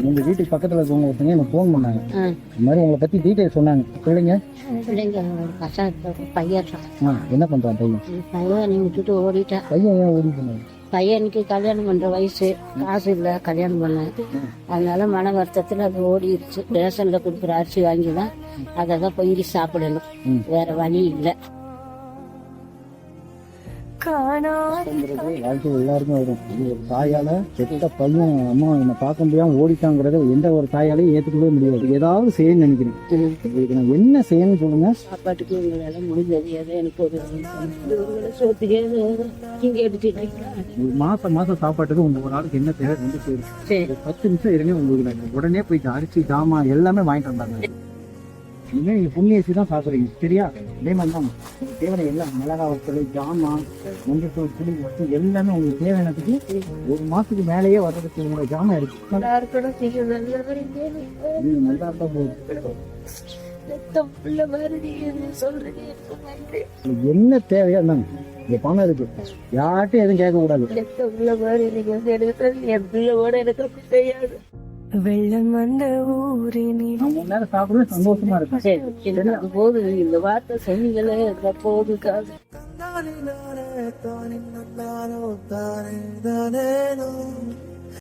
உங்க வீட்டுக்கு பக்கத்துல இருக்கவங்க ஒருத்தங்க எனக்கு ஃபோன் பண்ணாங்க. இந்த மாதிரி உங்களை பத்தி டீட்டெயில் சொன்னாங்க. பிள்ளைங்க ஒரு பசங்க பையன் என்ன பண்றான் பையன்? பையன் நீ விட்டுட்டு ஓடிட்டேன். பையன் ஏன் ஓடி போனாங்க? பையனுக்கு கல்யாணம் பண்ற வயசு, காசு இல்லை கல்யாணம் பண்ண. அதனால மன வருத்தத்தில் அது ஓடிடுச்சு. ரேஷன்ல கொடுக்குற அரிசி வாங்கி தான் அதை தான் பொங்கி சாப்பிடணும், வேற வழி இல்லை. வாழ்க்கை எல்லாருக்கும் வரும். ஒரு தாயால செத்த பையன் அம்மா என்னை பார்க்க முடியாம ஓடிட்டாங்கிறத எந்த ஒரு தாயாலையும் ஏற்றுக்கவே முடியாது. ஏதாவது செய்யணும்னு நினைக்கிறேன். உங்களுக்கு நான் என்ன செய்யணும்னு சொல்லுங்க. சாப்பாட்டுக்கு உங்களால முடிஞ்சது ஏதோ எனக்கு ஒரு சோத்துக்கே நீங்க எடுத்துட்டு மாசம் சாப்பாட்டுக்கு உங்க ஒரு ஆளுக்கு என்ன தேவை வந்து சரி 10 நிமிஷம் இருங்க. உங்களுக்கு நான் உடனே போயிட்டு அரிசி ஜாமான் எல்லாமே வாங்கிட்டு வந்தாங்க. இனிமேல் நீங்கள் புண்ணியரிசி தான் சாப்பிட்றீங்க, சரியா? இதே மாதிரி தான் தேவையான எல்லாம் மிளகா வத்தல், ஜாமான், மஞ்சள், புளி வத்தல் எல்லாமே உங்களுக்கு தேவையானதுக்கு ஒரு மாசத்துக்கு மேலேயே வர்றதுக்கு உங்களோட ஜாமான் இருக்கு. நல்லா தான் போகுது. என்ன தேவையா இருந்தாங்க இந்த பணம் இருக்கு, யார்ட்டும் எதுவும் கேட்க கூடாது. வெள்ளம் வந்த ஊரினில் நான் 1 நேரம் சாப்பிடுறது சந்தோஷமா இருக்கு. போது இந்த வார்த்தை சொன்னீங்களே போதுக்காக தானே தானே தானே தானே தானே